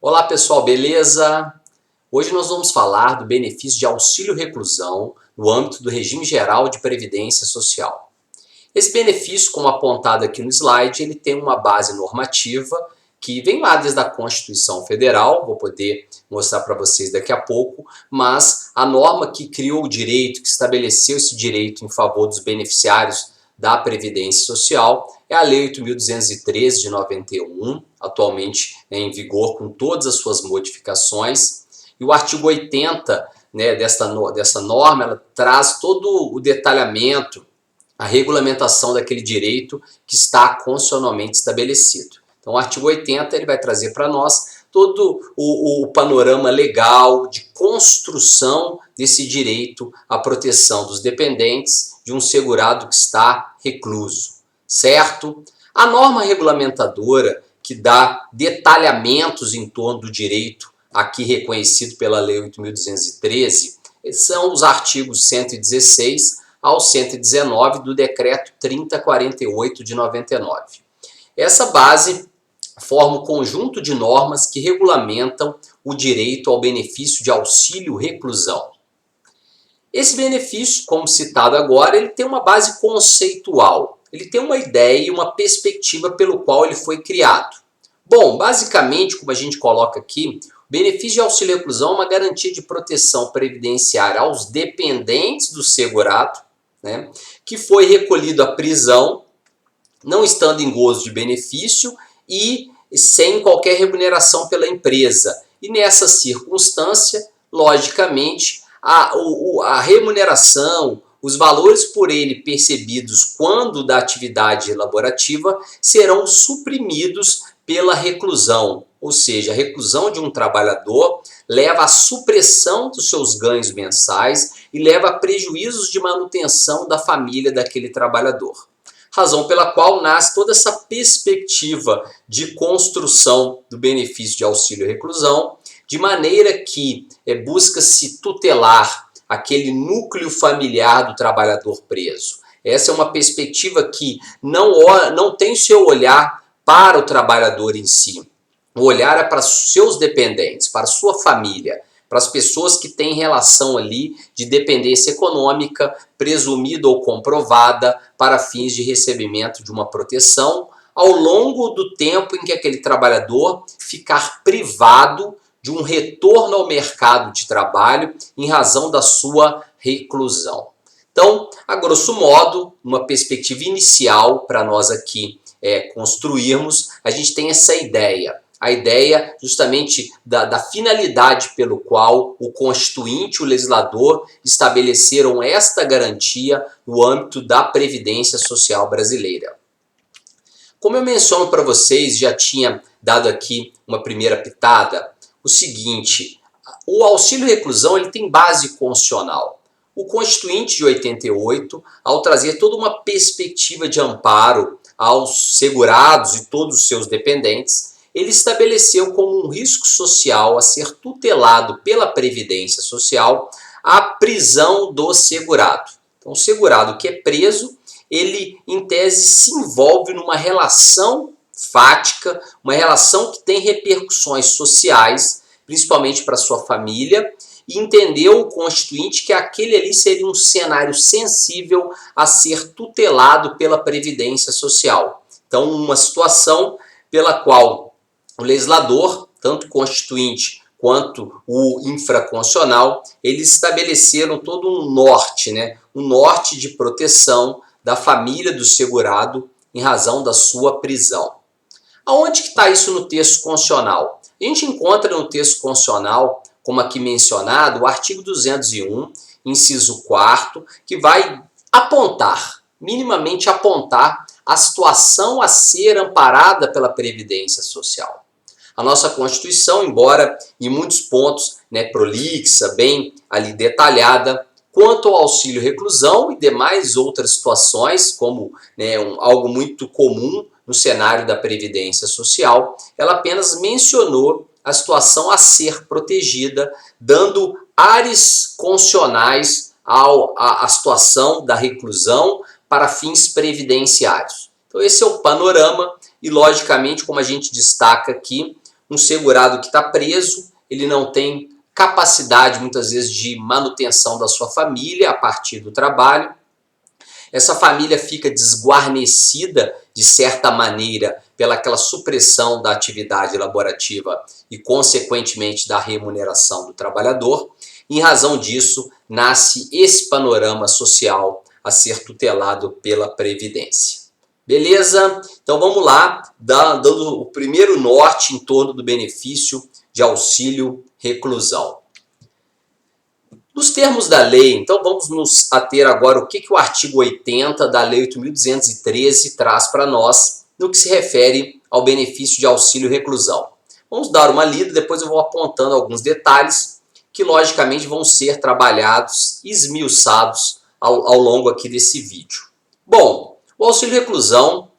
Olá pessoal, beleza? Hoje nós vamos falar do benefício de auxílio-reclusão no âmbito do regime geral de previdência social. Esse benefício, como apontado aqui no slide, ele tem uma base normativa que vem lá desde a Constituição Federal, vou poder mostrar para vocês daqui a pouco, mas a norma que criou o direito, que estabeleceu esse direito em favor dos beneficiários da Previdência Social é a Lei 8.213 de 91, atualmente em vigor com todas as suas modificações. E o artigo 80 dessa norma, ela traz todo o detalhamento, a regulamentação daquele direito que está constitucionalmente estabelecido. Então o artigo 80 ele vai trazer para nós todo o panorama legal de construção desse direito à proteção dos dependentes de um segurado que está recluso, certo? A norma regulamentadora que dá detalhamentos em torno do direito aqui reconhecido pela Lei 8.213 são os artigos 116 ao 119 do Decreto 3048 de 99. Essa base forma um conjunto de normas que regulamentam o direito ao benefício de auxílio-reclusão. Esse benefício, como citado agora, ele tem uma base conceitual. Ele tem uma ideia e uma perspectiva pelo qual ele foi criado. Bom, basicamente, como a gente coloca aqui, o benefício de auxílio-reclusão é uma garantia de proteção previdenciária aos dependentes do segurado, que foi recolhido à prisão, não estando em gozo de benefício e sem qualquer remuneração pela empresa. E nessa circunstância, logicamente, a remuneração, os valores por ele percebidos quando da atividade laborativa serão suprimidos pela reclusão. Ou seja, a reclusão de um trabalhador leva à supressão dos seus ganhos mensais e leva a prejuízos de manutenção da família daquele trabalhador. Razão pela qual nasce toda essa perspectiva de construção do benefício de auxílio-reclusão, de maneira que busca-se tutelar aquele núcleo familiar do trabalhador preso. Essa é uma perspectiva que não tem o seu olhar para o trabalhador em si. O olhar é para os seus dependentes, para a sua família, para as pessoas que têm relação ali de dependência econômica, presumida ou comprovada, para fins de recebimento de uma proteção, ao longo do tempo em que aquele trabalhador ficar privado de um retorno ao mercado de trabalho em razão da sua reclusão. Então, a grosso modo, uma perspectiva inicial para nós aqui construirmos, a gente tem essa ideia. A ideia justamente da finalidade pelo qual o Constituinte e o legislador estabeleceram esta garantia no âmbito da Previdência Social brasileira. Como eu menciono para vocês, já tinha dado aqui uma primeira pitada, o seguinte, o auxílio-reclusão ele tem base constitucional. O Constituinte de 88, ao trazer toda uma perspectiva de amparo aos segurados e todos os seus dependentes, ele estabeleceu como um risco social a ser tutelado pela Previdência Social a prisão do segurado. Então, o segurado que é preso, ele em tese se envolve numa relação fática, uma relação que tem repercussões sociais, principalmente para sua família, e entendeu o Constituinte que aquele ali seria um cenário sensível a ser tutelado pela Previdência Social. Então, uma situação pela qual o legislador, tanto o Constituinte quanto o infraconstitucional, eles estabeleceram todo um norte, um norte de proteção da família do segurado em razão da sua prisão. Aonde que está isso no texto constitucional? A gente encontra no texto constitucional, como aqui mencionado, o artigo 201, inciso 4º, que vai apontar, minimamente apontar, a situação a ser amparada pela Previdência Social. A nossa Constituição, embora em muitos pontos prolixa, bem ali detalhada, quanto ao auxílio-reclusão e demais outras situações, como algo muito comum no cenário da Previdência Social, ela apenas mencionou a situação a ser protegida, dando ares constitucionais à situação da reclusão para fins previdenciários. Então esse é o panorama e, logicamente, como a gente destaca aqui, um segurado que está preso, ele não tem capacidade muitas vezes de manutenção da sua família a partir do trabalho. Essa família fica desguarnecida de certa maneira pelaquela supressão da atividade laborativa e consequentemente da remuneração do trabalhador. Em razão disso, nasce esse panorama social a ser tutelado pela Previdência. Beleza? Então vamos lá, dando o primeiro norte em torno do benefício de auxílio reclusão. Nos termos da lei, então vamos nos ater agora o que o artigo 80 da Lei 8.213 traz para nós no que se refere ao benefício de auxílio reclusão. Vamos dar uma lida, depois eu vou apontando alguns detalhes que logicamente vão ser trabalhados e esmiuçados ao longo aqui desse vídeo. Bom, o auxílio reclusão,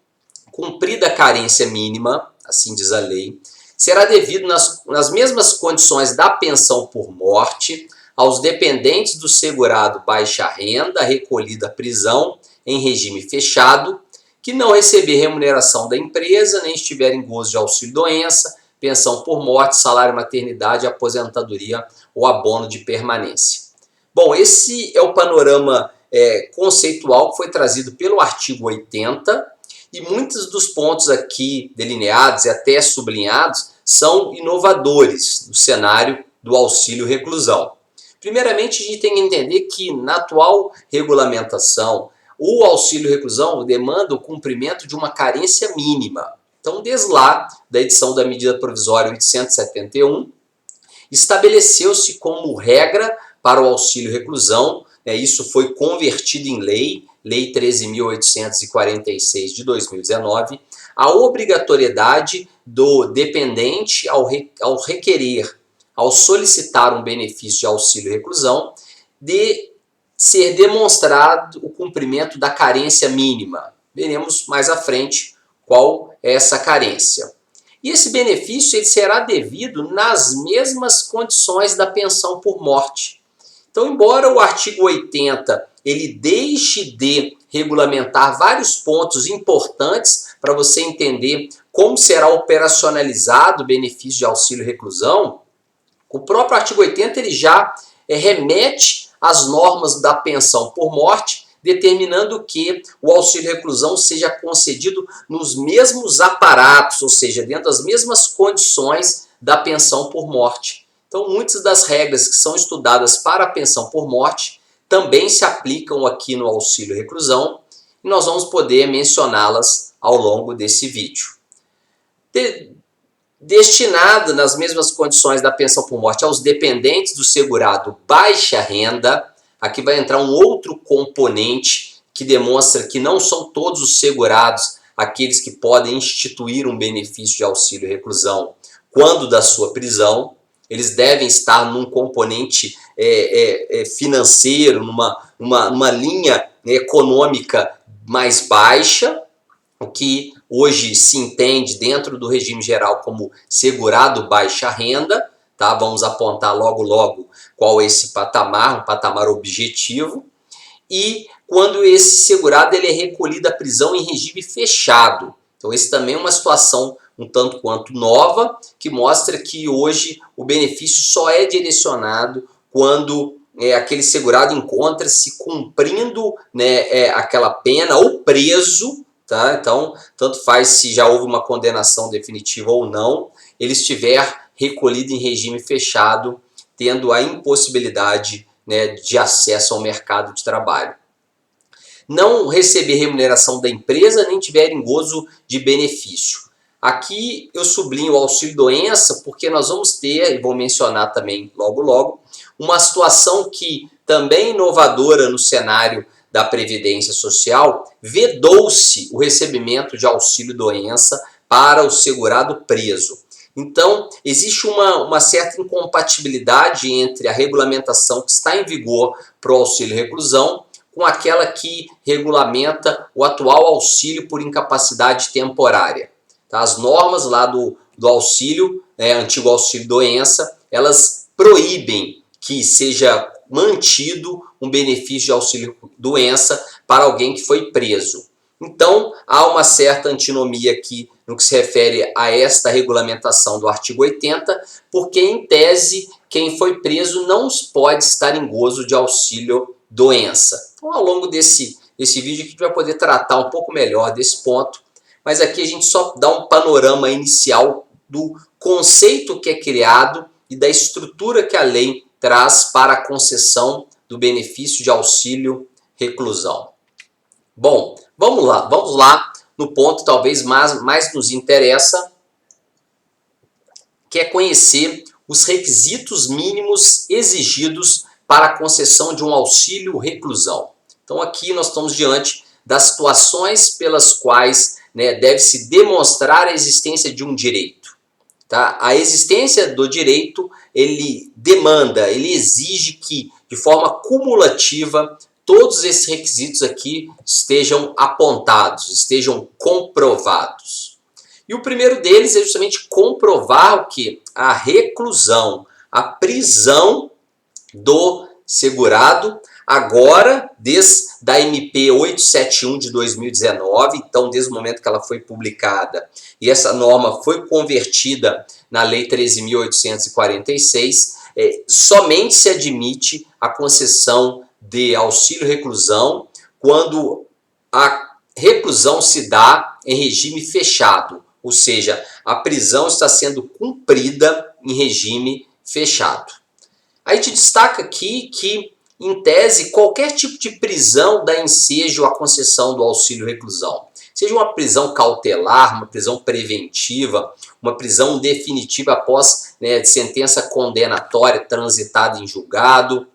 cumprida a carência mínima, assim diz a lei, será devido nas mesmas condições da pensão por morte aos dependentes do segurado baixa renda recolhido à prisão em regime fechado, que não receber remuneração da empresa, nem estiver em gozo de auxílio-doença, pensão por morte, salário maternidade, aposentadoria ou abono de permanência. Bom, esse é o panorama conceitual que foi trazido pelo artigo 80 e muitos dos pontos aqui delineados e até sublinhados são inovadores no cenário do auxílio reclusão. Primeiramente, a gente tem que entender que na atual regulamentação, o auxílio reclusão demanda o cumprimento de uma carência mínima. Então, desde lá, da edição da medida provisória 871, estabeleceu-se como regra para o auxílio reclusão, isso foi convertido em lei, Lei 13.846 de 2019, a obrigatoriedade do dependente ao requerer, ao solicitar um benefício de auxílio reclusão, de ser demonstrado o cumprimento da carência mínima. Veremos mais à frente qual é essa carência. E esse benefício ele será devido nas mesmas condições da pensão por morte. Então, embora o artigo 80 ele deixe de regulamentar vários pontos importantes para você entender como será operacionalizado o benefício de auxílio reclusão, o próprio artigo 80 ele já remete às normas da pensão por morte, determinando que o auxílio reclusão seja concedido nos mesmos aparatos, ou seja, dentro das mesmas condições da pensão por morte. Então, muitas das regras que são estudadas para a pensão por morte também se aplicam aqui no auxílio reclusão e nós vamos poder mencioná-las ao longo desse vídeo. Destinado nas mesmas condições da pensão por morte aos dependentes do segurado baixa renda, aqui vai entrar um outro componente que demonstra que não são todos os segurados aqueles que podem instituir um benefício de auxílio reclusão quando da sua prisão. Eles devem estar num componente financeiro, numa linha econômica mais baixa, o que hoje se entende dentro do regime geral como segurado baixa renda, tá? Vamos apontar logo qual é esse patamar, um patamar objetivo. E quando esse segurado ele é recolhido à prisão em regime fechado. Então esse também é uma situação um tanto quanto nova, que mostra que hoje o benefício só é direcionado quando aquele segurado encontra-se cumprindo aquela pena ou preso. Tá? Então, tanto faz se já houve uma condenação definitiva ou não, ele estiver recolhido em regime fechado, tendo a impossibilidade de acesso ao mercado de trabalho. Não receber remuneração da empresa, nem tiver em gozo de benefício. Aqui eu sublinho o auxílio-doença, porque nós vamos ter, e vou mencionar também logo, uma situação que também é inovadora no cenário da Previdência Social, vedou-se o recebimento de auxílio-doença para o segurado preso. Então, existe uma certa incompatibilidade entre a regulamentação que está em vigor para o auxílio-reclusão com aquela que regulamenta o atual auxílio por incapacidade temporária. Tá? As normas lá do auxílio, antigo auxílio-doença, elas proíbem que seja mantido um benefício de auxílio-doença para alguém que foi preso. Então, há uma certa antinomia aqui no que se refere a esta regulamentação do artigo 80, porque, em tese, quem foi preso não pode estar em gozo de auxílio-doença. Então, ao longo desse vídeo, a gente vai poder tratar um pouco melhor desse ponto, mas aqui a gente só dá um panorama inicial do conceito que é criado e da estrutura que a lei traz para a concessão do benefício de auxílio-reclusão. Bom, vamos lá no ponto talvez mais nos interessa, que é conhecer os requisitos mínimos exigidos para a concessão de um auxílio-reclusão. Então aqui nós estamos diante das situações pelas quais deve-se demonstrar a existência de um direito. Tá? A existência do direito, ele demanda, ele exige que, de forma cumulativa, todos esses requisitos aqui estejam apontados, estejam comprovados. E o primeiro deles é justamente comprovar o que? A reclusão, a prisão do segurado, agora desde a MP 871 de 2019, então desde o momento que ela foi publicada, e essa norma foi convertida na Lei 13.846, somente se admite a concessão de auxílio-reclusão quando a reclusão se dá em regime fechado, ou seja, a prisão está sendo cumprida em regime fechado. A gente destaca aqui que, em tese, qualquer tipo de prisão dá ensejo à concessão do auxílio-reclusão. Seja uma prisão cautelar, uma prisão preventiva, uma prisão definitiva após sentença condenatória transitada em julgado.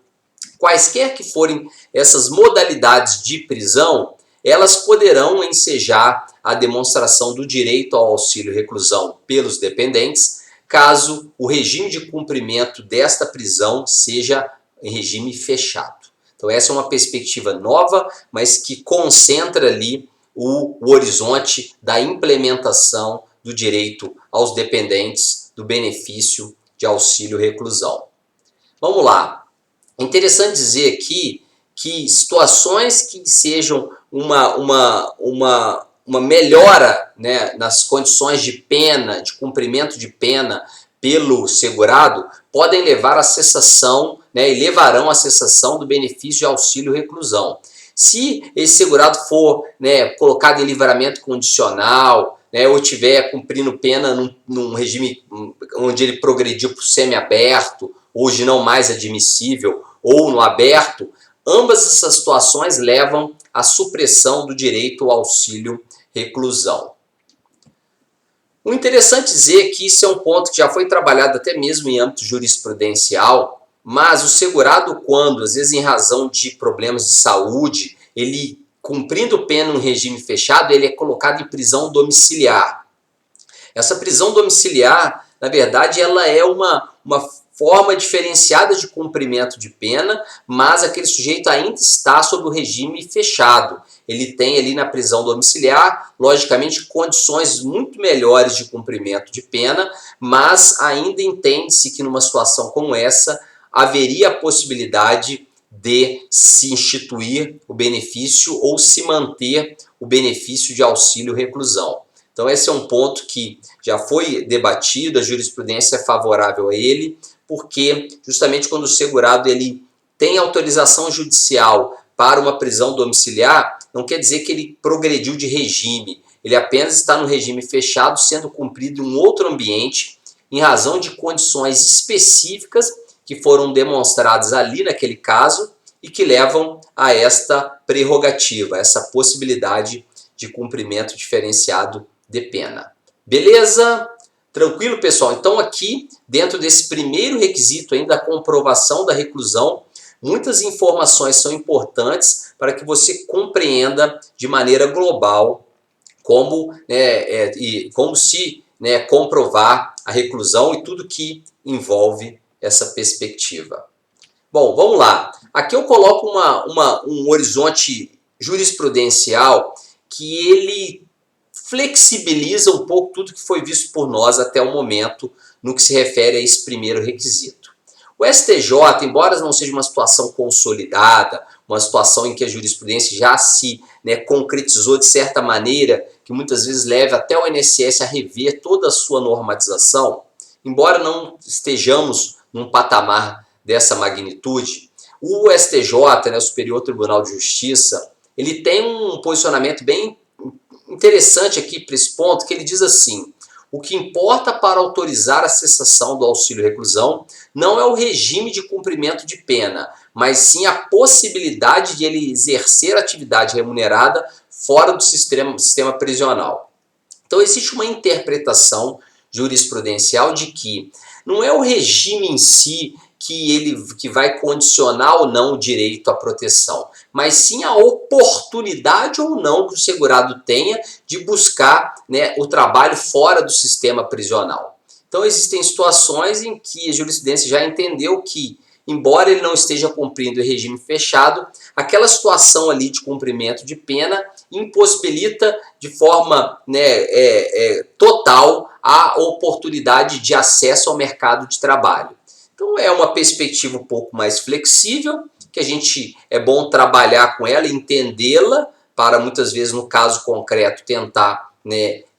Quaisquer que forem essas modalidades de prisão, elas poderão ensejar a demonstração do direito ao auxílio-reclusão pelos dependentes, caso o regime de cumprimento desta prisão seja em regime fechado. Então essa é uma perspectiva nova, mas que concentra ali o horizonte da implementação do direito aos dependentes do benefício de auxílio-reclusão. Vamos lá. É interessante dizer aqui que situações que sejam uma melhora nas condições de pena, de cumprimento de pena pelo segurado, podem levar à cessação e levarão à cessação do benefício de auxílio-reclusão. Se esse segurado for colocado em livramento condicional, ou estiver cumprindo pena num regime onde ele progrediu para o semiaberto, hoje não mais admissível, ou no aberto, ambas essas situações levam à supressão do direito ao auxílio-reclusão. O interessante dizer que isso é um ponto que já foi trabalhado até mesmo em âmbito jurisprudencial, mas o segurado, quando, às vezes em razão de problemas de saúde, ele cumprindo pena em regime fechado, ele é colocado em prisão domiciliar. Essa prisão domiciliar, na verdade, ela é uma forma diferenciada de cumprimento de pena, mas aquele sujeito ainda está sob o regime fechado. Ele tem ali na prisão domiciliar, logicamente, condições muito melhores de cumprimento de pena, mas ainda entende-se que numa situação como essa, haveria a possibilidade de se instituir o benefício ou se manter o benefício de auxílio-reclusão. Então esse é um ponto que já foi debatido, a jurisprudência é favorável a ele, porque justamente quando o segurado ele tem autorização judicial para uma prisão domiciliar, não quer dizer que ele progrediu de regime, ele apenas está no regime fechado, sendo cumprido em um outro ambiente, em razão de condições específicas que foram demonstradas ali naquele caso e que levam a esta prerrogativa, essa possibilidade de cumprimento diferenciado de pena. Beleza? Tranquilo, pessoal? Então aqui, dentro desse primeiro requisito ainda da comprovação da reclusão, muitas informações são importantes para que você compreenda de maneira global como se comprovar a reclusão e tudo que envolve essa perspectiva. Bom, vamos lá. Aqui eu coloco um horizonte jurisprudencial que ele flexibiliza um pouco tudo que foi visto por nós até o momento no que se refere a esse primeiro requisito. O STJ, embora não seja uma situação consolidada, uma situação em que a jurisprudência já se concretizou de certa maneira, que muitas vezes leva até o INSS a rever toda a sua normatização, embora não estejamos num patamar dessa magnitude, o STJ, o Superior Tribunal de Justiça, ele tem um posicionamento bem interessante aqui para esse ponto, que ele diz assim: o que importa para autorizar a cessação do auxílio-reclusão não é o regime de cumprimento de pena, mas sim a possibilidade de ele exercer atividade remunerada fora do sistema prisional. Então existe uma interpretação jurisprudencial de que não é o regime em si que vai condicionar ou não o direito à proteção, mas sim a oportunidade ou não que o segurado tenha de buscar o trabalho fora do sistema prisional. Então existem situações em que a jurisprudência já entendeu que, embora ele não esteja cumprindo o regime fechado, aquela situação ali de cumprimento de pena impossibilita de forma total a oportunidade de acesso ao mercado de trabalho. Então é uma perspectiva um pouco mais flexível, que a gente é bom trabalhar com ela, entendê-la, para muitas vezes no caso concreto tentar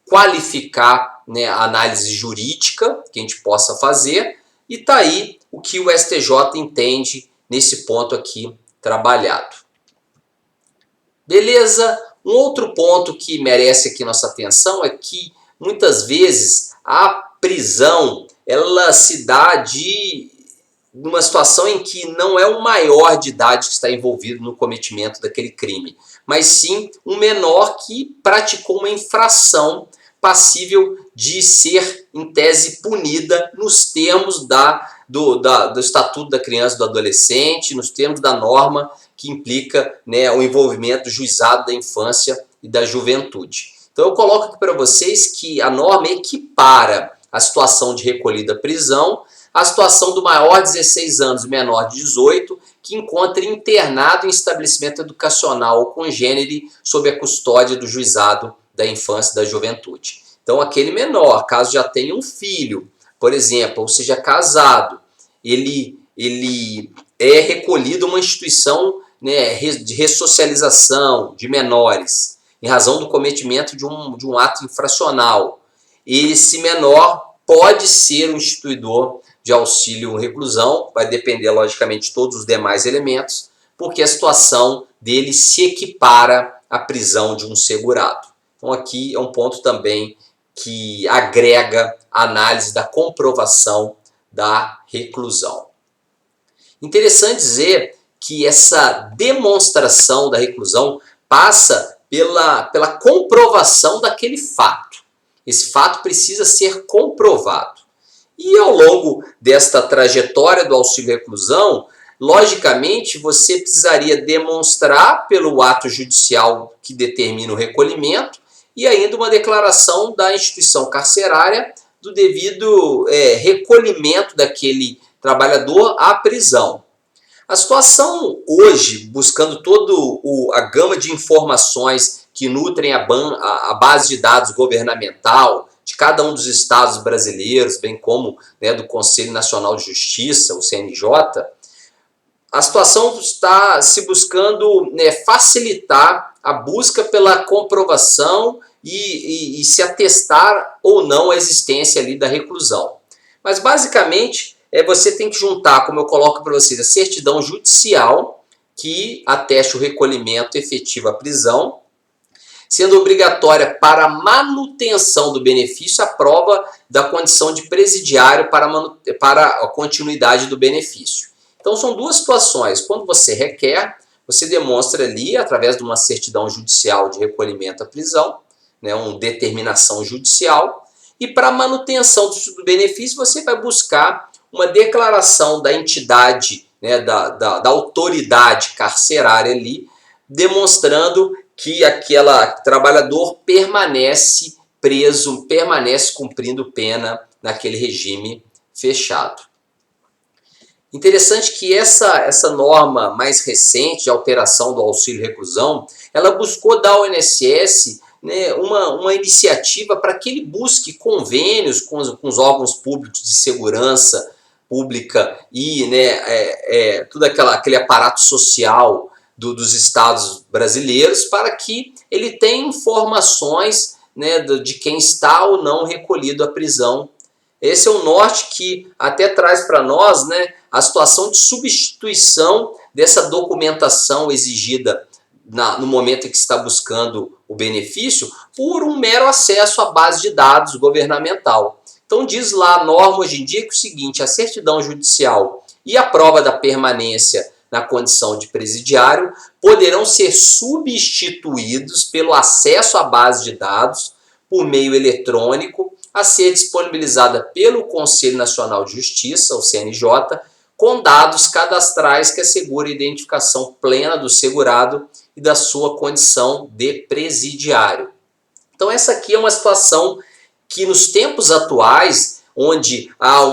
qualificar a análise jurídica que a gente possa fazer, e tá aí o que o STJ entende nesse ponto aqui trabalhado. Beleza? Um outro ponto que merece aqui nossa atenção é que muitas vezes a prisão ela se dá numa situação em que não é o maior de idade que está envolvido no cometimento daquele crime, mas sim um menor que praticou uma infração passível de ser, em tese, punida nos termos do Estatuto da Criança e do Adolescente, nos termos da norma que implica o envolvimento do juizado da infância e da juventude. Então eu coloco aqui para vocês que a norma equipara a situação de recolhida à prisão à situação do maior de 16 anos e menor de 18, que encontra internado em estabelecimento educacional ou congênere sob a custódia do juizado da infância e da juventude. Então aquele menor, caso já tenha um filho, por exemplo, ou seja casado, ele é recolhido a uma instituição de ressocialização de menores, em razão do cometimento de um ato infracional. Esse menor pode ser um instituidor de auxílio-reclusão, vai depender logicamente de todos os demais elementos, porque a situação dele se equipara à prisão de um segurado. Então aqui é um ponto também que agrega a análise da comprovação da reclusão. Interessante dizer que essa demonstração da reclusão passa pela comprovação daquele fato. Esse fato precisa ser comprovado. E ao longo desta trajetória do auxílio-reclusão, logicamente você precisaria demonstrar pelo ato judicial que determina o recolhimento e ainda uma declaração da instituição carcerária do devido recolhimento daquele trabalhador à prisão. A situação hoje, buscando toda a gama de informações que nutrem a base de dados governamental de cada um dos estados brasileiros, bem como do Conselho Nacional de Justiça, o CNJ, a situação está se buscando facilitar a busca pela comprovação e se atestar ou não a existência ali da reclusão. Mas basicamente você tem que juntar, como eu coloco para vocês, a certidão judicial que ateste o recolhimento efetivo à prisão, sendo obrigatória para a manutenção do benefício a prova da condição de presidiário para a continuidade do benefício. Então são duas situações. Quando você requer, você demonstra ali, através de uma certidão judicial de recolhimento à prisão, uma determinação judicial, e para a manutenção do benefício você vai buscar uma declaração da entidade, da autoridade carcerária ali, demonstrando que aquele trabalhador permanece preso, permanece cumprindo pena naquele regime fechado. Interessante que essa norma mais recente de alteração do auxílio-reclusão, ela buscou dar ao INSS uma iniciativa para que ele busque convênios com os órgãos públicos de segurança pública e todo aquele aparato social dos estados brasileiros para que ele tenha informações, né, de quem está ou não recolhido à prisão. Esse é o norte que até traz para nós, né, a situação de substituição dessa documentação exigida no momento em que está buscando o benefício por um mero acesso à base de dados governamental. Então diz lá a norma hoje em dia que é o seguinte: a certidão judicial e a prova da permanência na condição de presidiário poderão ser substituídos pelo acesso à base de dados por meio eletrônico a ser disponibilizada pelo Conselho Nacional de Justiça, o CNJ, com dados cadastrais que assegurem a identificação plena do segurado e da sua condição de presidiário. Então essa aqui é uma situação que nos tempos atuais, onde há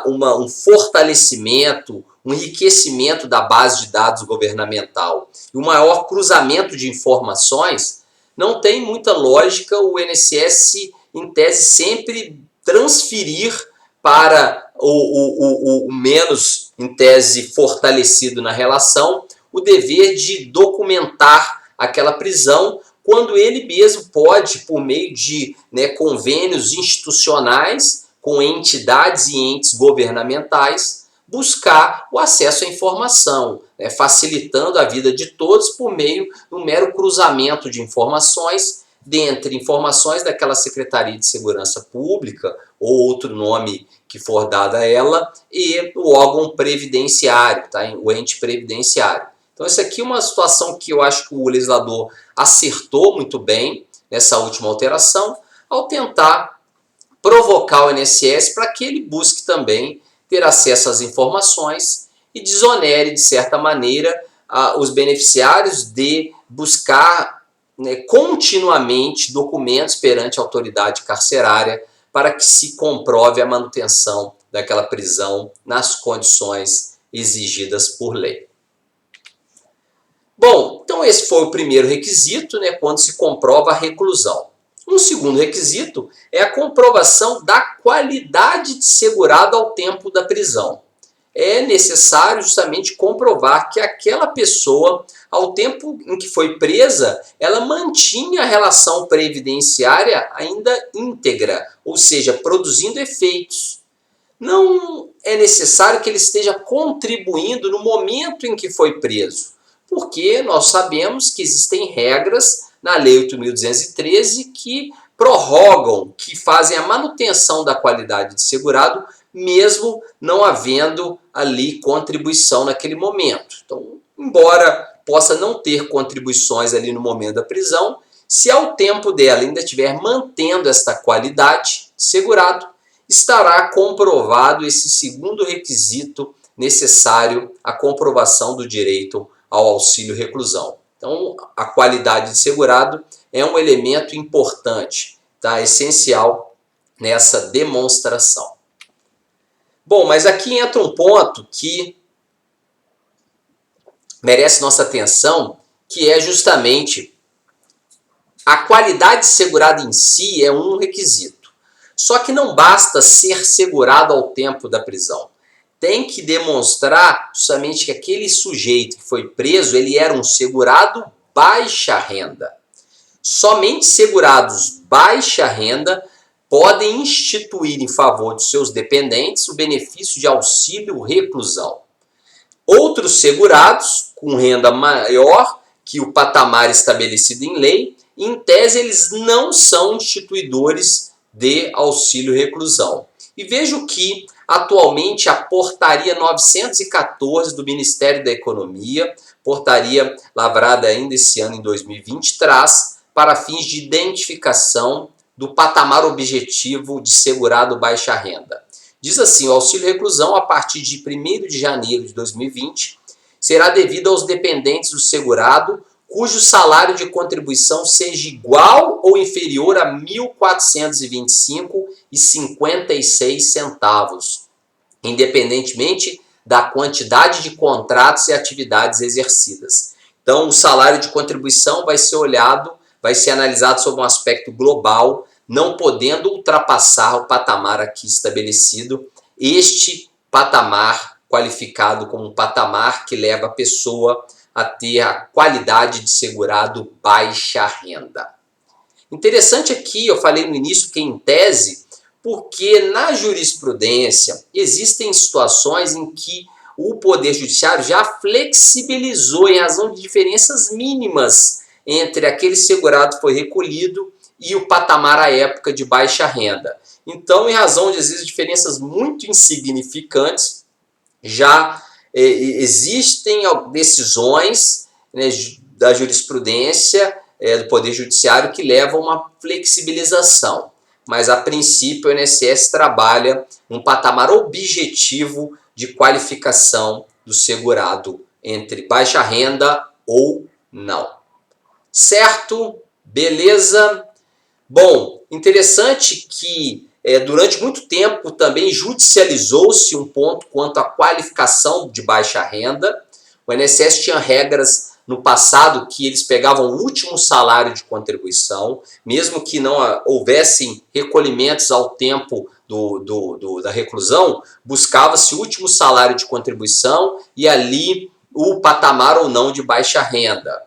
um fortalecimento, um enriquecimento da base de dados governamental e um maior cruzamento de informações, não tem muita lógica o INSS, em tese, sempre transferir para o menos, em tese, fortalecido na relação, o dever de documentar aquela prisão, quando ele mesmo pode, por meio de, né, convênios institucionais com entidades e entes governamentais, buscar o acesso à informação, né, facilitando a vida de todos por meio de um mero cruzamento de informações, dentre informações daquela Secretaria de Segurança Pública, ou outro nome que for dado a ela, e o órgão previdenciário, tá? O ente previdenciário. Então, essa aqui é uma situação que eu acho que o legislador acertou muito bem nessa última alteração, ao tentar provocar o INSS para que ele busque também ter acesso às informações e desonere, de certa maneira, os beneficiários de buscar, né, continuamente documentos perante a autoridade carcerária para que se comprove a manutenção daquela prisão nas condições exigidas por lei. Bom, então esse foi o primeiro requisito, né, quando se comprova a reclusão. Um segundo requisito é a comprovação da qualidade de segurado ao tempo da prisão. É necessário justamente comprovar que aquela pessoa, ao tempo em que foi presa, ela mantinha a relação previdenciária ainda íntegra, ou seja, produzindo efeitos. Não é necessário que ele esteja contribuindo no momento em que foi preso, porque nós sabemos que existem regras na Lei 8.213 que prorrogam, que fazem a manutenção da qualidade de segurado, mesmo não havendo ali contribuição naquele momento. Então, embora possa não ter contribuições ali no momento da prisão, se ao tempo dela ainda estiver mantendo esta qualidade de segurado, estará comprovado esse segundo requisito necessário à comprovação do direito ao auxílio reclusão. Então, a qualidade de segurado é um elemento importante, tá? Essencial nessa demonstração. Bom, mas aqui entra um ponto que merece nossa atenção, que é justamente a qualidade de segurado em si é um requisito. Só que não basta ser segurado ao tempo da prisão. Tem que demonstrar justamente que aquele sujeito que foi preso, ele era um segurado baixa renda. Somente segurados baixa renda podem instituir em favor de seus dependentes o benefício de auxílio reclusão. Outros segurados com renda maior que o patamar estabelecido em lei, em tese eles não são instituidores de auxílio reclusão. E vejo que atualmente a portaria 914 do Ministério da Economia, portaria lavrada ainda esse ano em 2020, traz para fins de identificação do patamar objetivo de segurado baixa renda. Diz assim: o auxílio reclusão, a partir de 1º de janeiro de 2020, será devido aos dependentes do segurado cujo salário de contribuição seja igual ou inferior a R$ 1.425,56, independentemente da quantidade de contratos e atividades exercidas. Então, o salário de contribuição vai ser olhado, vai ser analisado sob um aspecto global, não podendo ultrapassar o patamar aqui estabelecido, este patamar qualificado como um patamar que leva a pessoa a ter a qualidade de segurado baixa renda. Interessante aqui, eu falei no início que em tese, porque na jurisprudência existem situações em que o Poder Judiciário já flexibilizou em razão de diferenças mínimas entre aquele segurado que foi recolhido e o patamar à época de baixa renda. Então, em razão de, às vezes, diferenças muito insignificantes, já existem decisões, né, da jurisprudência do Poder Judiciário que levam a uma flexibilização. Mas, a princípio, o INSS trabalha um patamar objetivo de qualificação do segurado entre baixa renda ou não. Certo? Beleza? Bom, interessante que durante muito tempo também judicializou-se um ponto quanto à qualificação de baixa renda. O INSS tinha regras no passado que eles pegavam o último salário de contribuição, mesmo que não houvessem recolhimentos ao tempo da reclusão, buscava-se o último salário de contribuição e ali o patamar ou não de baixa renda.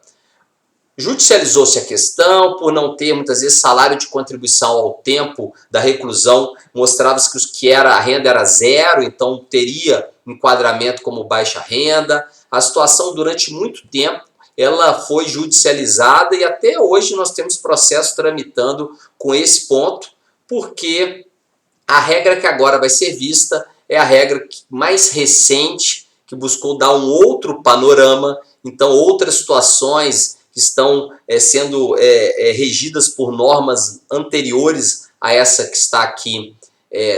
Judicializou-se a questão por não ter muitas vezes salário de contribuição ao tempo da reclusão, mostrava-se que a renda era zero, então teria enquadramento como baixa renda. A situação durante muito tempo ela foi judicializada e até hoje nós temos processos tramitando com esse ponto, porque a regra que agora vai ser vista é a regra mais recente, que buscou dar um outro panorama, então outras situações que estão sendo regidas por normas anteriores a essa que está aqui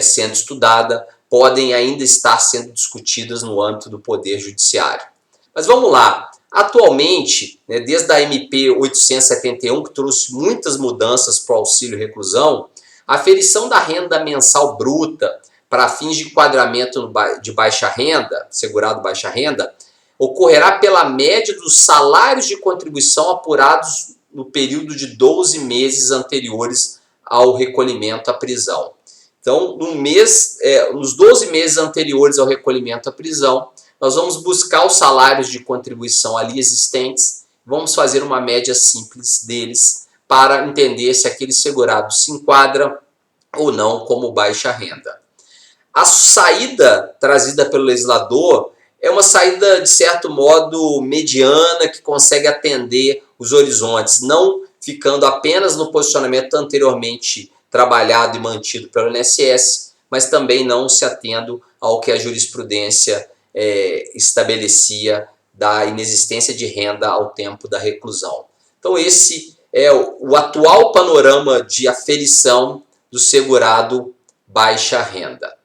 sendo estudada, podem ainda estar sendo discutidas no âmbito do Poder Judiciário. Mas vamos lá. Atualmente, desde a MP 871, que trouxe muitas mudanças para o auxílio reclusão, a aferição da renda mensal bruta para fins de enquadramento de baixa renda, segurado baixa renda, ocorrerá pela média dos salários de contribuição apurados no período de 12 meses anteriores ao recolhimento à prisão. Então, nos 12 meses anteriores ao recolhimento à prisão, nós vamos buscar os salários de contribuição ali existentes, vamos fazer uma média simples deles para entender se aquele segurado se enquadra ou não como baixa renda. A saída trazida pelo legislador é uma saída, de certo modo, mediana, que consegue atender os horizontes, não ficando apenas no posicionamento anteriormente trabalhado e mantido pelo INSS, mas também não se atendo ao que a jurisprudência estabelecia da inexistência de renda ao tempo da reclusão. Então esse é o atual panorama de aferição do segurado baixa renda.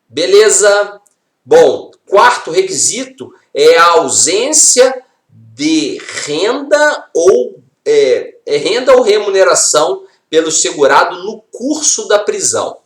Beleza? Bom, quarto requisito é a ausência de renda ou remuneração pelo segurado no curso da prisão.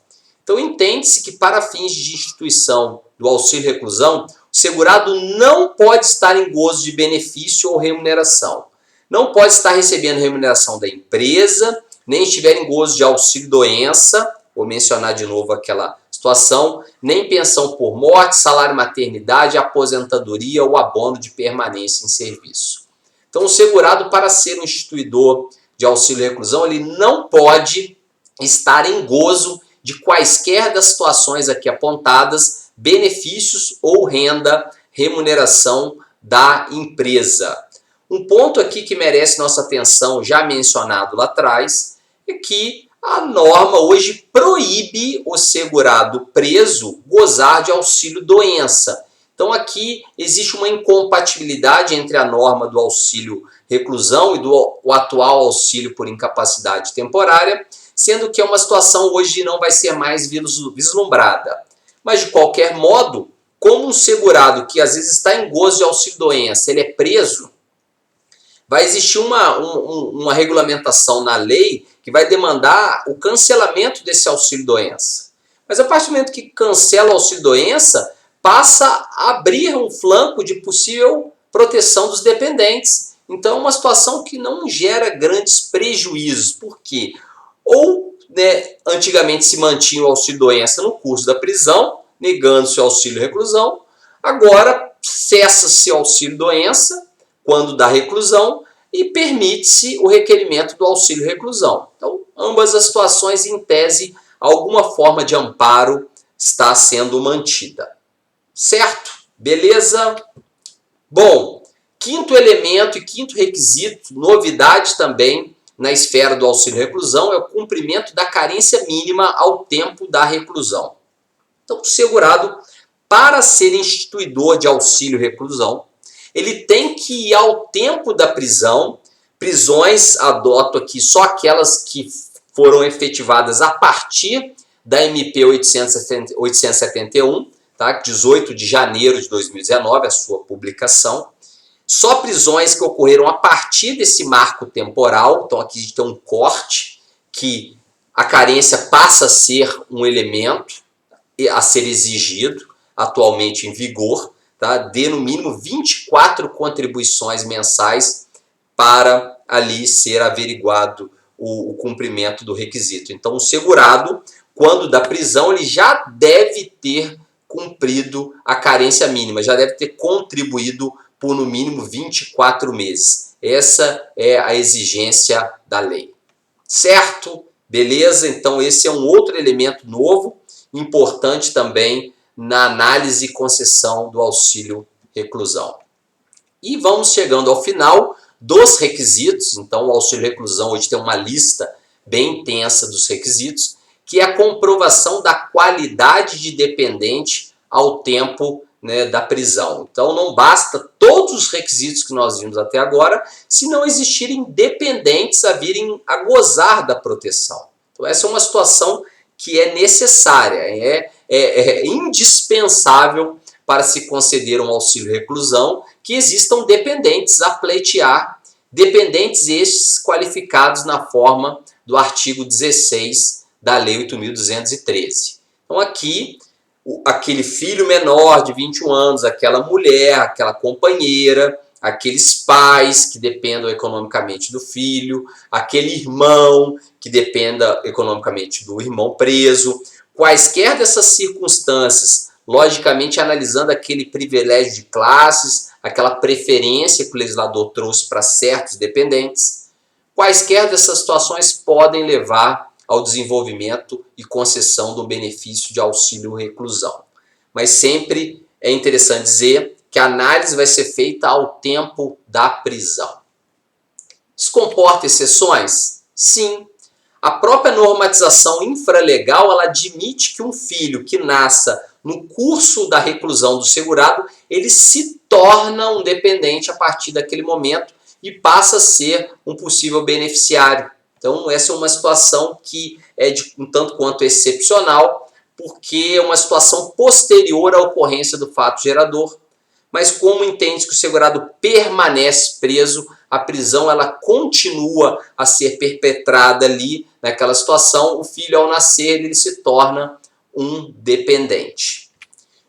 Então entende-se que para fins de instituição do auxílio reclusão, o segurado não pode estar em gozo de benefício ou remuneração. Não pode estar recebendo remuneração da empresa, nem estiver em gozo de auxílio doença, vou mencionar de novo aquela situação, nem pensão por morte, salário maternidade, aposentadoria ou abono de permanência em serviço. Então o segurado, para ser um instituidor de auxílio reclusão, ele não pode estar em gozo de quaisquer das situações aqui apontadas, benefícios ou renda, remuneração da empresa. Um ponto aqui que merece nossa atenção, já mencionado lá atrás, é que a norma hoje proíbe o segurado preso gozar de auxílio doença. Então aqui existe uma incompatibilidade entre a norma do auxílio reclusão e do atual auxílio por incapacidade temporária, sendo que é uma situação hoje não vai ser mais vislumbrada. Mas de qualquer modo, como um segurado que às vezes está em gozo de auxílio doença, ele é preso, vai existir uma regulamentação na lei que vai demandar o cancelamento desse auxílio doença. Mas a partir do momento que cancela o auxílio doença, passa a abrir um flanco de possível proteção dos dependentes. Então é uma situação que não gera grandes prejuízos. Por quê? Ou antigamente se mantinha o auxílio doença no curso da prisão, negando-se o auxílio reclusão. Agora cessa-se o auxílio doença, quando da reclusão e permite-se o requerimento do auxílio reclusão. Então, ambas as situações, em tese, alguma forma de amparo está sendo mantida. Certo? Beleza? Bom, quinto elemento e quinto requisito, novidade também na esfera do auxílio reclusão, é o cumprimento da carência mínima ao tempo da reclusão. Então, o segurado, para ser instituidor de auxílio reclusão, ele tem que ir ao tempo da prisão. Prisões, adoto aqui só aquelas que foram efetivadas a partir da MP 871, tá? 18 de janeiro de 2019, a sua publicação. Só prisões que ocorreram a partir desse marco temporal. Então aqui a gente tem um corte que a carência passa a ser um elemento a ser exigido, atualmente em vigor, tá? De no mínimo 24 contribuições mensais para ali ser averiguado o cumprimento do requisito. Então o segurado, quando da prisão, ele já deve ter cumprido a carência mínima, já deve ter contribuído por no mínimo 24 meses. Essa é a exigência da lei. Certo? Beleza? Então esse é um outro elemento novo, importante também na análise e concessão do auxílio reclusão. E vamos chegando ao final dos requisitos. Então o auxílio reclusão hoje tem uma lista bem intensa dos requisitos, que é a comprovação da qualidade de dependente ao tempo, né, da prisão. Então não basta todos os requisitos que nós vimos até agora, se não existirem dependentes a virem a gozar da proteção. Então essa é uma situação que é necessária, é indispensável para se conceder um auxílio reclusão, que existam dependentes a pleitear, dependentes estes qualificados na forma do artigo 16 da Lei 8.213. Então aqui, aquele filho menor de 21 anos, aquela mulher, aquela companheira, aqueles pais que dependam economicamente do filho, aquele irmão que dependa economicamente do irmão preso, quaisquer dessas circunstâncias, logicamente analisando aquele privilégio de classes, aquela preferência que o legislador trouxe para certos dependentes, quaisquer dessas situações podem levar ao desenvolvimento e concessão do benefício de auxílio reclusão. Mas sempre é interessante dizer que a análise vai ser feita ao tempo da prisão. Isso comporta exceções? Sim. A própria normatização infralegal, ela admite que um filho que nasça no curso da reclusão do segurado, ele se torna um dependente a partir daquele momento e passa a ser um possível beneficiário. Então essa é uma situação que é de um tanto quanto excepcional, porque é uma situação posterior à ocorrência do fato gerador. Mas como entende que o segurado permanece preso, a prisão ela continua a ser perpetrada ali naquela situação, o filho ao nascer ele se torna um dependente.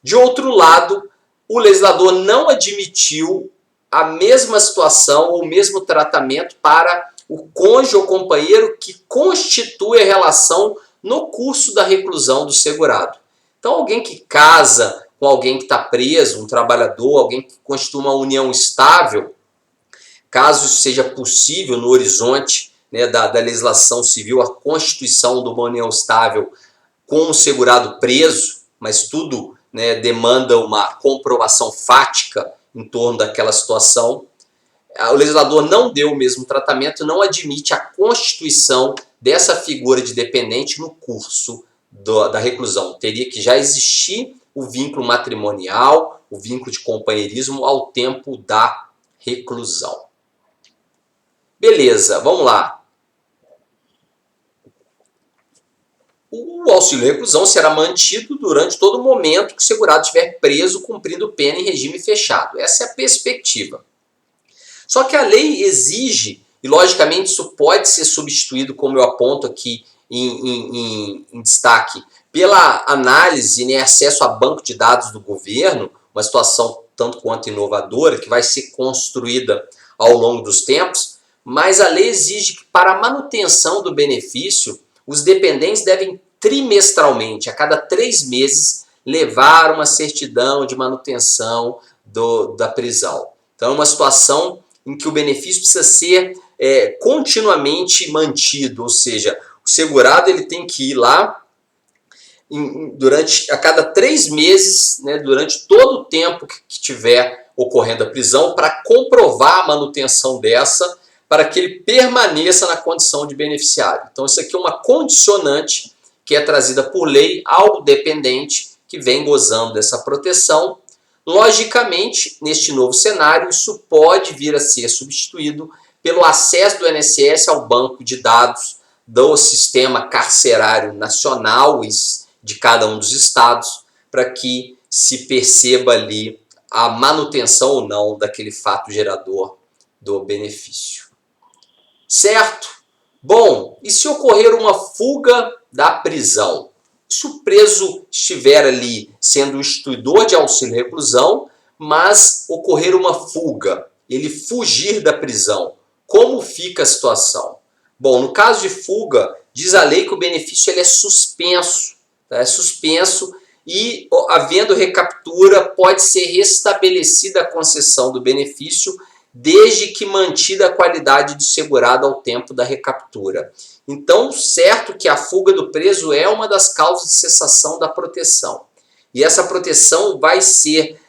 De outro lado, o legislador não admitiu a mesma situação ou o mesmo tratamento para o cônjuge ou companheiro que constitui a relação no curso da reclusão do segurado. Então alguém que casa com alguém que está preso, um trabalhador, alguém que constitui uma união estável, caso isso seja possível no horizonte, né, da legislação civil, a constituição de uma união estável com o segurado preso, mas tudo, né, demanda uma comprovação fática em torno daquela situação. O legislador não deu o mesmo tratamento, não admite a constituição dessa figura de dependente no curso da reclusão. Teria que já existir o vínculo matrimonial, o vínculo de companheirismo ao tempo da reclusão. Beleza, vamos lá. O auxílio reclusão será mantido durante todo o momento que o segurado estiver preso cumprindo pena em regime fechado. Essa é a perspectiva. Só que a lei exige, e logicamente isso pode ser substituído, como eu aponto aqui em destaque, pela análise, né, acesso a banco de dados do governo, uma situação tanto quanto inovadora, que vai ser construída ao longo dos tempos, mas a lei exige que para a manutenção do benefício, os dependentes devem trimestralmente, a cada 3 meses, levar uma certidão de manutenção da prisão. Então é uma situação em que o benefício precisa ser continuamente mantido, ou seja, o segurado ele tem que ir lá a cada 3 meses, né, durante todo o tempo que tiver ocorrendo a prisão, para comprovar a manutenção dessa, para que ele permaneça na condição de beneficiário. Então isso aqui é uma condicionante que é trazida por lei ao dependente que vem gozando dessa proteção. Logicamente, neste novo cenário, isso pode vir a ser substituído pelo acesso do INSS ao banco de dados do sistema carcerário nacional de cada um dos estados, para que se perceba ali a manutenção ou não daquele fato gerador do benefício. Certo? Bom, e se ocorrer uma fuga da prisão? Se o preso estiver ali sendo instituidor de auxílio reclusão, mas ocorrer uma fuga, ele fugir da prisão, como fica a situação? Bom, no caso de fuga, diz a lei que o benefício ele é suspenso. Tá? É suspenso e, havendo recaptura, pode ser restabelecida a concessão do benefício desde que mantida a qualidade de segurado ao tempo da recaptura. Então, certo que a fuga do preso é uma das causas de cessação da proteção. E essa proteção vai ser,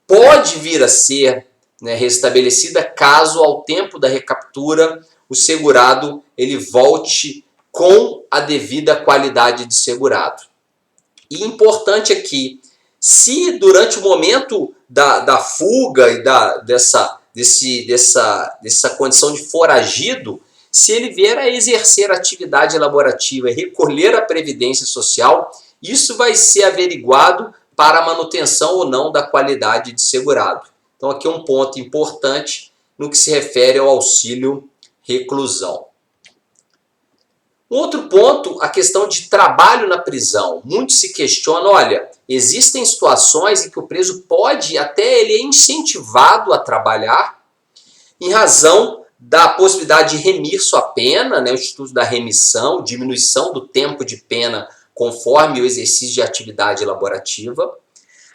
pode vir a ser, né, restabelecida caso ao tempo da recaptura o segurado ele volte com a devida qualidade de segurado. E importante aqui, se durante o momento da fuga e dessa condição de foragido, se ele vier a exercer atividade laborativa e recolher a previdência social, isso vai ser averiguado para a manutenção ou não da qualidade de segurado. Então aqui é um ponto importante no que se refere ao auxílio reclusão. Um outro ponto, a questão de trabalho na prisão. Muito se questiona, olha, existem situações em que o preso pode, até ele é incentivado a trabalhar, em razão da possibilidade de remir sua pena, né, o Instituto da Remissão, diminuição do tempo de pena conforme o exercício de atividade laborativa.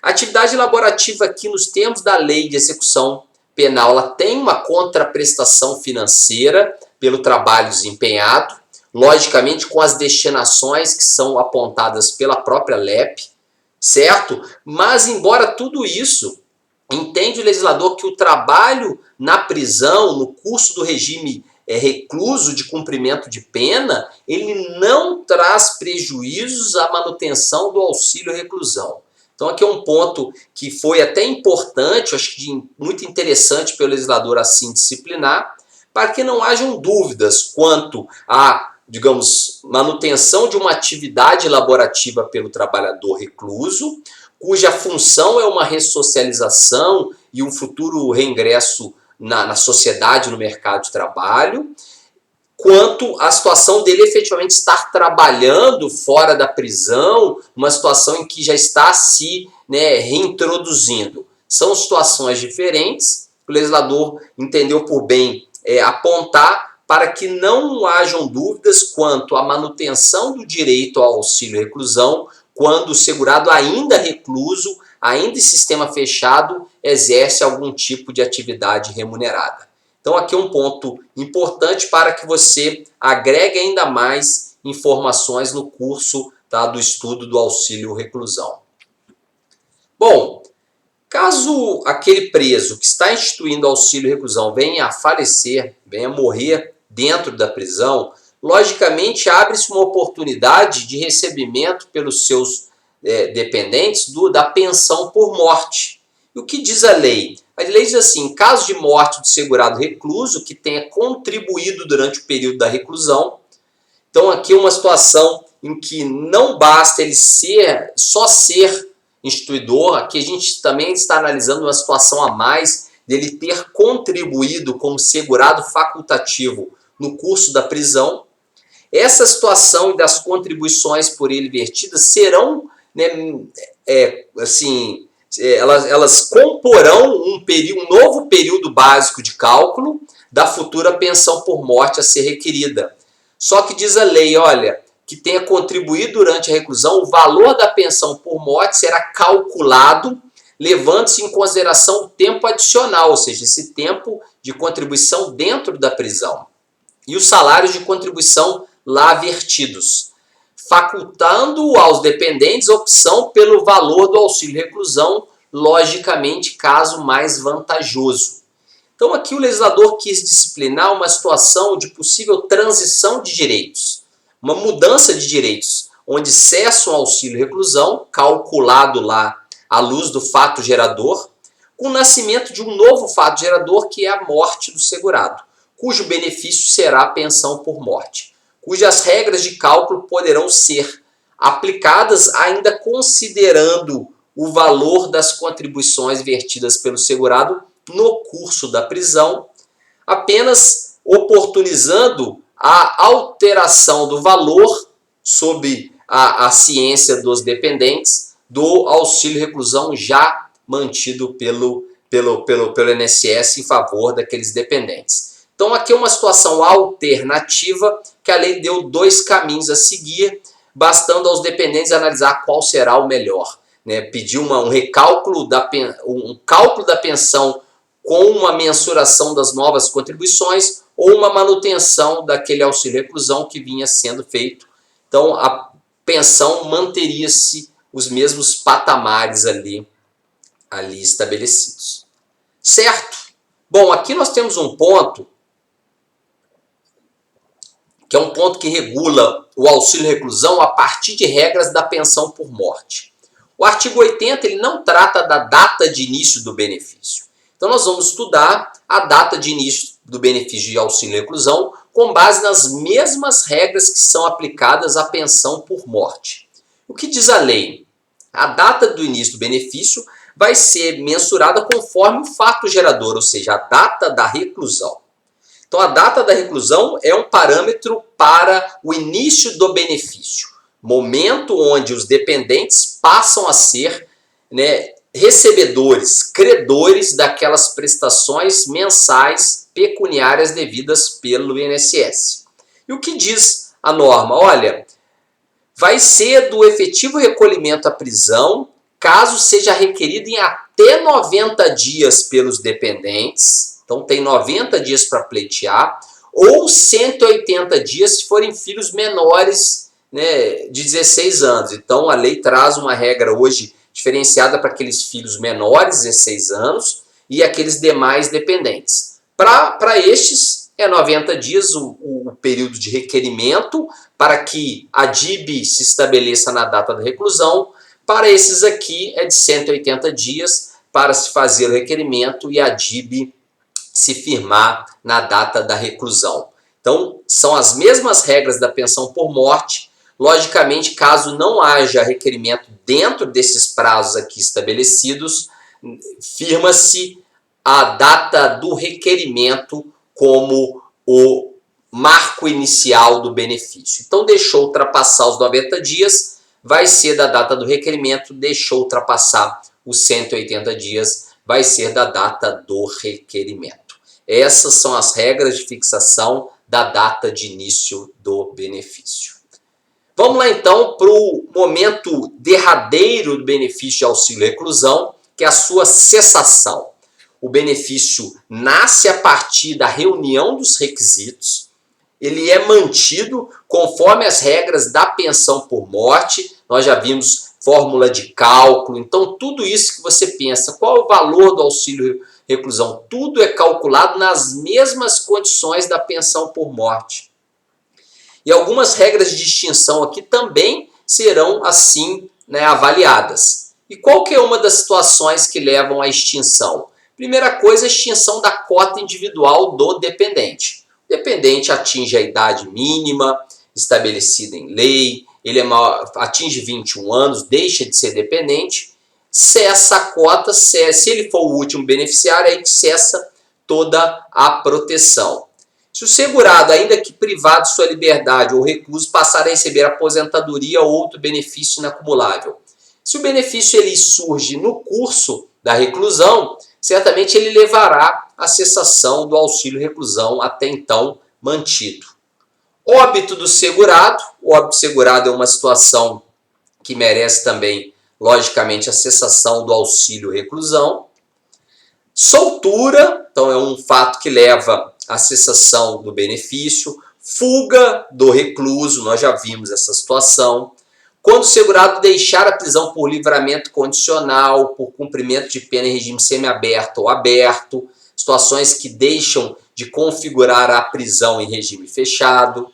A atividade laborativa aqui, nos termos da lei de execução penal, ela tem uma contraprestação financeira pelo trabalho desempenhado, logicamente com as destinações que são apontadas pela própria LEP, certo? Mas, embora tudo isso, entende o legislador que o trabalho na prisão, no curso do regime recluso de cumprimento de pena, ele não traz prejuízos à manutenção do auxílio reclusão. Então aqui é um ponto que foi até importante, eu acho que muito interessante pelo legislador assim disciplinar, para que não hajam dúvidas quanto à, digamos, manutenção de uma atividade laborativa pelo trabalhador recluso, cuja função é uma ressocialização e um futuro reingresso na sociedade, no mercado de trabalho, quanto à situação dele efetivamente estar trabalhando fora da prisão, uma situação em que já está se reintroduzindo. São situações diferentes, o legislador entendeu por bem apontar para que não hajam dúvidas quanto à manutenção do direito ao auxílio reclusão, quando o segurado ainda recluso, ainda em sistema fechado, exerce algum tipo de atividade remunerada. Então aqui é um ponto importante para que você agregue ainda mais informações no curso do estudo do auxílio reclusão. Bom, caso aquele preso que está instituindo auxílio reclusão venha a falecer, venha a morrer dentro da prisão, logicamente abre-se uma oportunidade de recebimento pelos seus dependentes da pensão por morte. E o que diz a lei? A lei diz assim, em caso de morte do segurado recluso que tenha contribuído durante o período da reclusão, então aqui é uma situação em que não basta ele só ser instituidor, aqui a gente também está analisando uma situação a mais dele ter contribuído como segurado facultativo no curso da prisão. Essa situação e das contribuições por ele vertidas serão, elas comporão um novo período básico de cálculo da futura pensão por morte a ser requerida. Só que diz a lei, olha, que tenha contribuído durante a reclusão, o valor da pensão por morte será calculado levando-se em consideração o tempo adicional, ou seja, esse tempo de contribuição dentro da prisão, e os salários de contribuição lá vertidos, facultando aos dependentes opção pelo valor do auxílio-reclusão, logicamente, caso mais vantajoso. Então aqui o legislador quis disciplinar uma situação de possível transição de direitos, uma mudança de direitos, onde cessa o auxílio-reclusão, calculado lá à luz do fato gerador, com o nascimento de um novo fato gerador, que é a morte do segurado, cujo benefício será a pensão por morte, cujas regras de cálculo poderão ser aplicadas ainda considerando o valor das contribuições vertidas pelo segurado no curso da prisão, apenas oportunizando a alteração do valor sob a ciência dos dependentes do auxílio-reclusão já mantido pelo INSS em favor daqueles dependentes. Então aqui é uma situação alternativa que a lei deu dois caminhos a seguir, bastando aos dependentes analisar qual será o melhor. Pedir um cálculo da pensão com uma mensuração das novas contribuições ou uma manutenção daquele auxílio-reclusão que vinha sendo feito. Então a pensão manteria-se os mesmos patamares ali estabelecidos. Certo? Bom, aqui nós temos um ponto que é um ponto que regula o auxílio-reclusão a partir de regras da pensão por morte. O artigo 80 ele não trata da data de início do benefício. Então nós vamos estudar a data de início do benefício de auxílio-reclusão com base nas mesmas regras que são aplicadas à pensão por morte. O que diz a lei? A data do início do benefício vai ser mensurada conforme o fato gerador, ou seja, a data da reclusão. Então a data da reclusão é um parâmetro para o início do benefício, momento onde os dependentes passam a ser recebedores, credores daquelas prestações mensais pecuniárias devidas pelo INSS. E o que diz a norma? Olha, vai ser do efetivo recolhimento à prisão, caso seja requerido em até 90 dias pelos dependentes, então tem 90 dias para pleitear, ou 180 dias se forem filhos menores de 16 anos. Então a lei traz uma regra hoje diferenciada para aqueles filhos menores, 16 anos, e aqueles demais dependentes. Para estes, é 90 dias o período de requerimento para que a DIB se estabeleça na data da reclusão. Para esses aqui, é de 180 dias para se fazer o requerimento e a DIB se firmar na data da reclusão. Então, são as mesmas regras da pensão por morte. Logicamente, caso não haja requerimento dentro desses prazos aqui estabelecidos, firma-se a data do requerimento como o marco inicial do benefício. Então, deixou ultrapassar os 90 dias, vai ser da data do requerimento, deixou ultrapassar os 180 dias, vai ser da data do requerimento. Essas são as regras de fixação da data de início do benefício. Vamos lá então para o momento derradeiro do benefício de auxílio-reclusão, que é a sua cessação. O benefício nasce a partir da reunião dos requisitos, ele é mantido conforme as regras da pensão por morte, nós já vimos fórmula de cálculo, então tudo isso que você pensa, qual é o valor do auxílio-reclusão, tudo é calculado nas mesmas condições da pensão por morte. E algumas regras de extinção aqui também serão assim avaliadas. E qual que é uma das situações que levam à extinção? Primeira coisa, a extinção da cota individual do dependente. O dependente atinge a idade mínima estabelecida em lei, ele atinge 21 anos, deixa de ser dependente, cessa a cota, se ele for o último beneficiário, aí cessa toda a proteção. Se o segurado, ainda que privado de sua liberdade ou recluso, passar a receber aposentadoria ou outro benefício inacumulável. Se o benefício ele surge no curso da reclusão, certamente ele levará à cessação do auxílio-reclusão até então mantido. Óbito do segurado. O óbito do segurado é uma situação que merece também logicamente, a cessação do auxílio reclusão. Soltura, então é um fato que leva à cessação do benefício. Fuga do recluso, nós já vimos essa situação. Quando o segurado deixar a prisão por livramento condicional, por cumprimento de pena em regime semiaberto ou aberto, situações que deixam de configurar a prisão em regime fechado.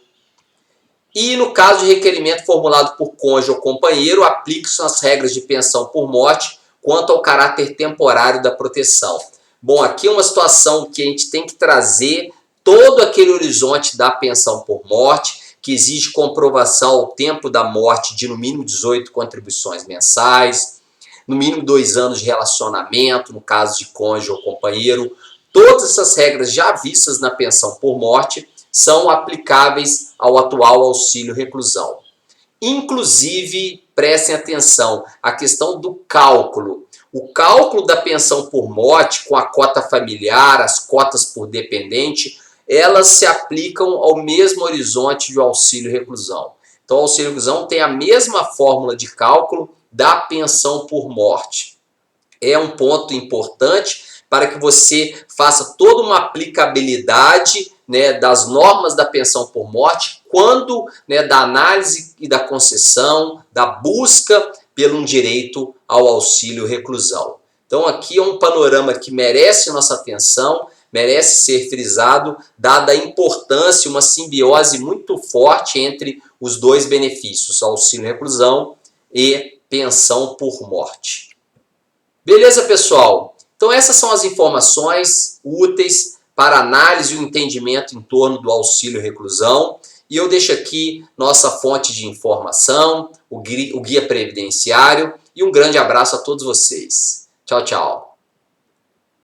E no caso de requerimento formulado por cônjuge ou companheiro, aplicam-se as regras de pensão por morte quanto ao caráter temporário da proteção. Bom, aqui é uma situação que a gente tem que trazer todo aquele horizonte da pensão por morte, que exige comprovação ao tempo da morte de no mínimo 18 contribuições mensais, no mínimo 2 anos de relacionamento, no caso de cônjuge ou companheiro. Todas essas regras já vistas na pensão por morte são aplicáveis ao atual auxílio reclusão. Inclusive, prestem atenção, a questão do cálculo. O cálculo da pensão por morte com a cota familiar, as cotas por dependente, elas se aplicam ao mesmo horizonte do auxílio reclusão. Então, o auxílio reclusão tem a mesma fórmula de cálculo da pensão por morte. É um ponto importante para que você faça toda uma aplicabilidade, né, das normas da pensão por morte, quando, né, da análise e da concessão, da busca pelo um direito ao auxílio reclusão. Então aqui é um panorama que merece nossa atenção, merece ser frisado, dada a importância, uma simbiose muito forte entre os dois benefícios, auxílio reclusão e pensão por morte. Beleza, pessoal? Então essas são as informações úteis para análise e o entendimento em torno do auxílio reclusão. E eu deixo aqui nossa fonte de informação, o Guia Previdenciário, e um grande abraço a todos vocês. Tchau, tchau.